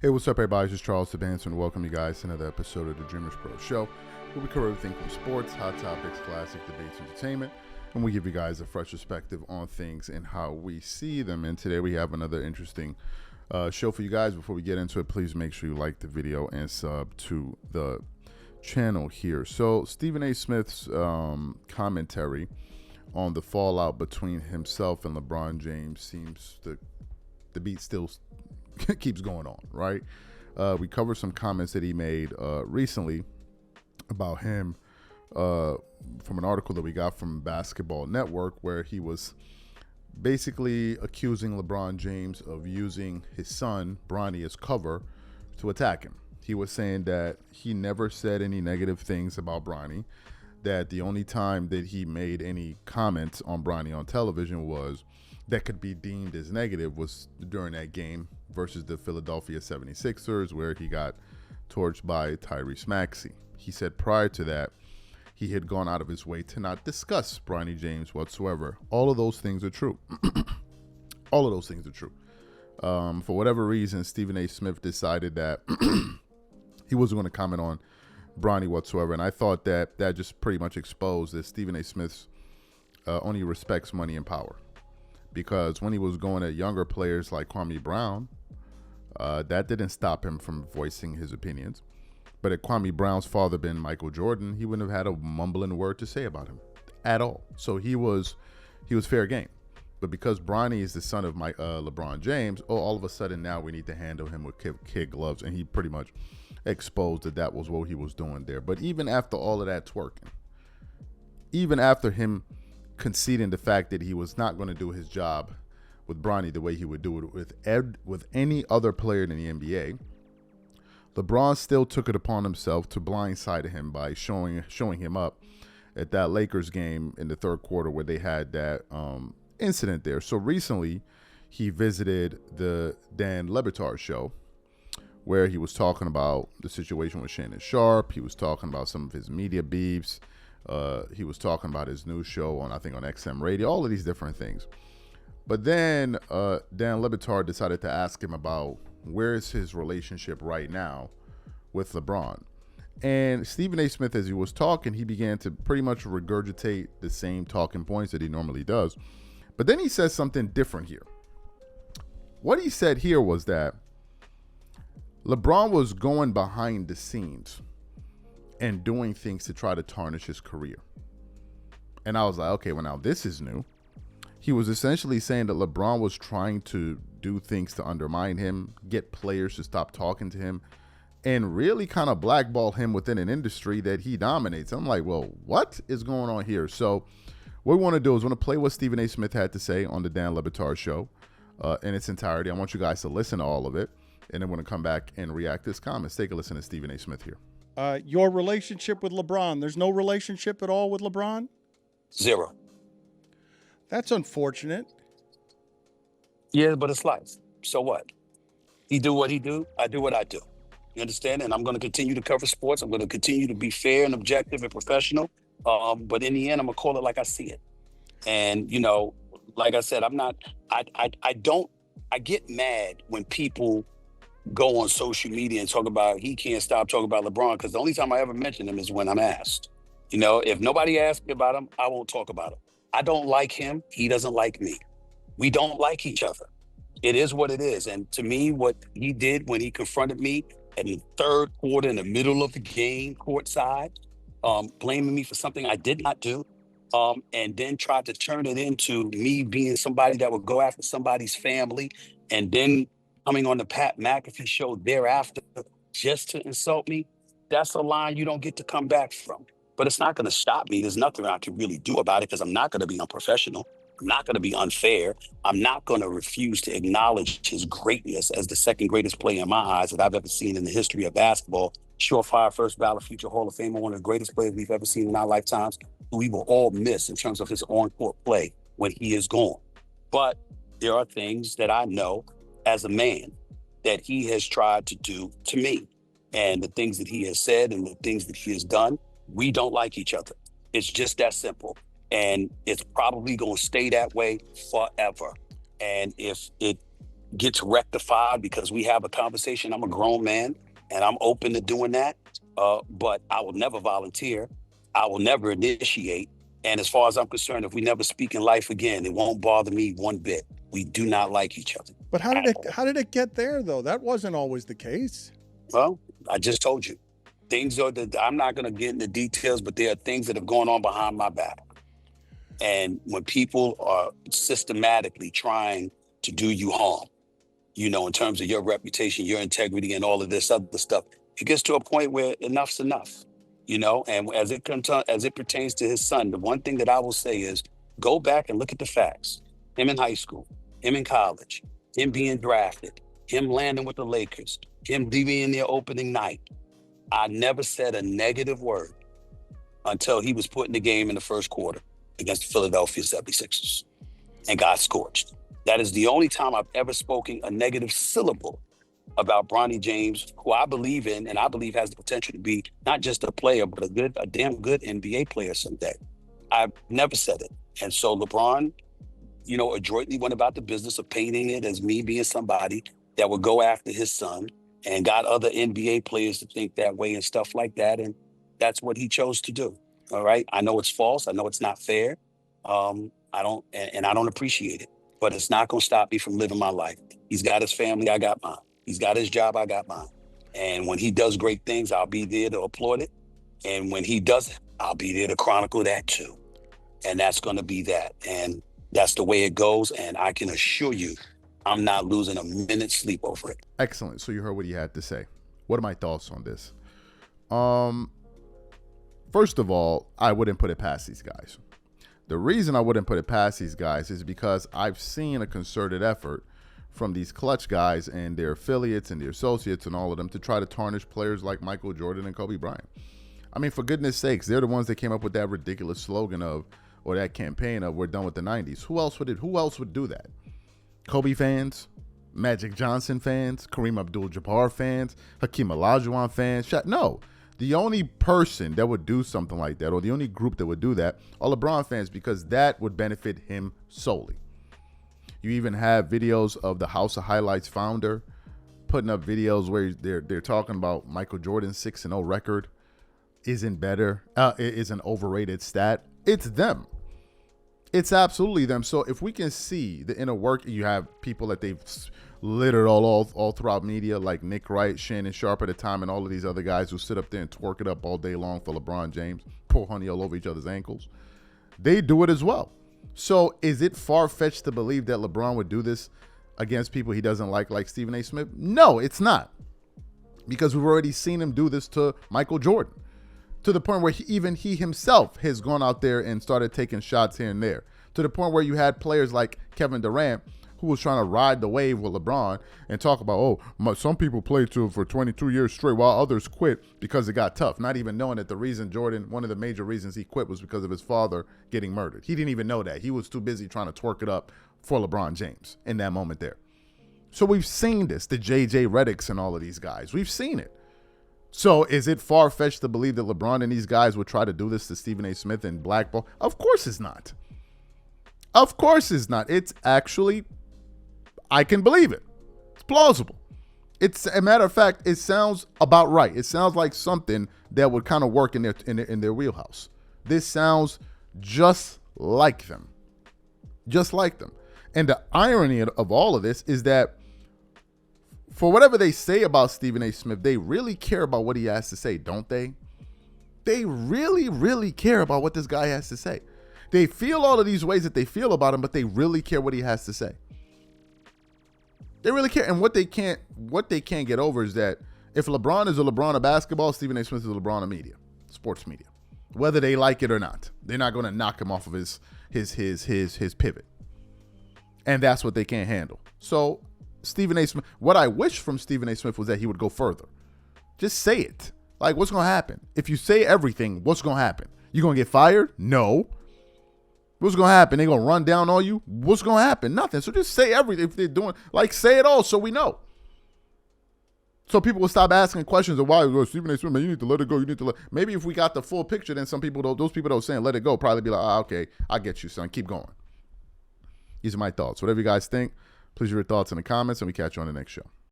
Hey, what's up, everybody? This is Charles Sebastian, and welcome you guys to another episode of the DREAMERSPRO show, where we cover everything from sports, hot topics, classic debates, entertainment, and we give you guys a fresh perspective on things and how we see them. And today we have another interesting show for you guys. Before we get into it, please make sure you like the video and sub to the channel here. So Stephen A. Smith's commentary on the fallout between himself and LeBron James seems the beat still keeps going on, right? We covered some comments that he made recently about him from an article that we got from Basketball Network, where he was basically accusing LeBron James of using his son, Bronny, as cover to attack him. He was saying that he never said any negative things about Bronny, that the only time that he made any comments on Bronny on television was that could be deemed as negative was during that game versus the Philadelphia 76ers, where he got torched by Tyrese Maxey. He said prior to that, he had gone out of his way to not discuss Bronny James whatsoever. All of those things are true. All of those things are true. For whatever reason, Stephen A. Smith decided that he wasn't going to comment on Bronny whatsoever. And I thought that just pretty much exposed that Stephen A. Smith only respects money and power. Because when he was going at younger players like Kwame Brown, that didn't stop him from voicing his opinions. But at Kwame Brown's father being Michael Jordan, he wouldn't have had a mumbling word to say about him at all. So he was fair game. But because Bronny is the son of LeBron James, all of a sudden now we need to handle him with kid gloves. And he pretty much exposed that was what he was doing there. But even after all of that twerking, even after him conceding the fact that he was not going to do his job with Bronny the way he would do it with any other player in the NBA, LeBron still took it upon himself to blindside him by showing him up at that Lakers game in the third quarter where they had that incident there. So recently, he visited the Dan Le Batard show, where he was talking about the situation with Shannon Sharpe. He was talking about some of his media beefs. He was talking about his new show on XM Radio, all of these different things. But then Dan Le Batard decided to ask him about where is his relationship right now with LeBron. And Stephen A. Smith, as he was talking, he began to pretty much regurgitate the same talking points that he normally does. But then he says something different here. What he said here was that LeBron was going behind the scenes and doing things to try to tarnish his career. And I was like, okay, well, now this is new. He was essentially saying that LeBron was trying to do things to undermine him, get players to stop talking to him, and really kind of blackball him within an industry that he dominates. I'm like, well, what is going on here? So what we want to do is we want to play what Stephen A. Smith had to say on the Dan Le Batard show in its entirety. I want you guys to listen to all of it, and then we're going to come back and react to his comments. Take a listen to Stephen A. Smith here. Your relationship with LeBron, there's no relationship at all with LeBron? Zero. That's unfortunate. Yeah, but it's life. So what? He do what he do. I do what I do. You understand? And I'm going to continue to cover sports. I'm going to continue to be fair and objective and professional. But in the end, I'm going to call it like I see it. And, like I said, I get mad when people go on social media and talk about he can't stop talking about LeBron, because the only time I ever mention him is when I'm asked. If nobody asks me about him, I won't talk about him. I don't like him. He doesn't like me. We don't like each other. It is what it is. And to me, what he did when he confronted me in the third quarter in the middle of the game, courtside, blaming me for something I did not do, and then tried to turn it into me being somebody that would go after somebody's family, and then coming on the Pat McAfee show thereafter just to insult me, that's a line you don't get to come back from. But it's not going to stop me. There's nothing I can really do about it, because I'm not going to be unprofessional. I'm not going to be unfair. I'm not going to refuse to acknowledge his greatness as the second greatest player in my eyes that I've ever seen in the history of basketball. Surefire, first ballot, future Hall of Famer, one of the greatest players we've ever seen in our lifetimes, who we will all miss in terms of his on-court play when he is gone. But there are things that I know as a man that he has tried to do to me. And the things that he has said and the things that he has done, we don't like each other. It's just that simple. And it's probably going to stay that way forever. And if it gets rectified because we have a conversation. I'm a grown man and I'm open to doing that. But I will never volunteer. I will never initiate. And as far as I'm concerned, if we never speak in life again, it won't bother me one bit. We do not like each other. But how did it get there though? That wasn't always the case. Well, I just told you. Things are that I'm not going to get into details, but there are things that have gone on behind my back. And when people are systematically trying to do you harm, you know, in terms of your reputation, your integrity, and all of this other stuff, it gets to a point where enough's enough, you know. And as it pertains to his son, the one thing that I will say is go back and look at the facts. Him in high school, him in college, him being drafted, him landing with the Lakers, him being their opening night. I never said a negative word until he was put in the game in the first quarter against the Philadelphia 76ers and got scorched. That is the only time I've ever spoken a negative syllable about Bronny James, who I believe in and I believe has the potential to be not just a player, but a damn good NBA player someday. I've never said it. And so LeBron, you know, adroitly went about the business of painting it as me being somebody that would go after his son and got other NBA players to think that way and stuff like that. And that's what he chose to do. All right. I know it's false. I know it's not fair. I don't appreciate it, but it's not going to stop me from living my life. He's got his family. I got mine. He's got his job. I got mine. And when he does great things, I'll be there to applaud it. And when he doesn't, I'll be there to chronicle that too. And that's going to be that. And that's the way it goes. And I can assure you, I'm not losing a minute's sleep over it. Excellent. So you heard what he had to say. What are my thoughts on this? First of all, I wouldn't put it past these guys. The reason I wouldn't put it past these guys is because I've seen a concerted effort from these clutch guys and their affiliates and their associates and all of them to try to tarnish players like Michael Jordan and Kobe Bryant. I mean, for goodness sakes, they're the ones that came up with that ridiculous slogan of, or that campaign of, we're done with the 90s. Who else would do that? Kobe fans, Magic Johnson fans, Kareem Abdul-Jabbar fans, Hakeem Olajuwon fans. No, the only person that would do something like that, or the only group that would do that, are LeBron fans, because that would benefit him solely. You even have videos of the House of Highlights founder putting up videos where they're talking about Michael Jordan's 6-0 record isn't better, is an overrated stat. It's them. It's absolutely them. So if we can see the inner work, you have people that they've littered all throughout media, like Nick Wright, Shannon Sharp at the time, and all of these other guys who sit up there and twerk it up all day long for LeBron James, pour honey all over each other's ankles. They do it as well. So is it far-fetched to believe that LeBron would do this against people he doesn't like Stephen A. Smith? No, it's not. Because we've already seen him do this to Michael Jordan, to the point where he himself has gone out there and started taking shots here and there, to the point where you had players like Kevin Durant, who was trying to ride the wave with LeBron and talk about, some people played for 22 years straight while others quit because it got tough, not even knowing that the reason Jordan, one of the major reasons he quit was because of his father getting murdered. He didn't even know that. He was too busy trying to twerk it up for LeBron James in that moment there. So we've seen this, the J.J. Redicks and all of these guys. We've seen it. So is it far-fetched to believe that LeBron and these guys would try to do this to Stephen A. Smith and blackball? Of course it's not. Of course it's not. It's actually, I can believe it. It's plausible. It's a matter of fact, it sounds about right. It sounds like something that would kind of work in their wheelhouse. This sounds just like them. Just like them. And the irony of all of this is that for whatever they say about Stephen A. Smith, they really care about what he has to say, don't they? They really, really care about what this guy has to say. They feel all of these ways that they feel about him, but they really care what he has to say. They really care. And what they can't get over is that if LeBron is a LeBron of basketball, Stephen A. Smith is a LeBron of media, sports media, whether they like it or not. They're not going to knock him off of his pivot. And that's what they can't handle. So Stephen A. Smith, what I wish from Stephen A. Smith was that he would go further. Just say it. Like, what's going to happen? If you say everything, what's going to happen? You going to get fired? No. What's going to happen? They going to run down on you? What's going to happen? Nothing. So just say everything. If they're doing, say it all so we know. So people will stop asking questions of why, Stephen A. Smith, man, you need to let it go. Maybe if we got the full picture, then those people that were saying let it go probably be like, okay, I get you, son. Keep going. These are my thoughts. Whatever you guys think, Please leave your thoughts in the comments, and we catch you on the next show.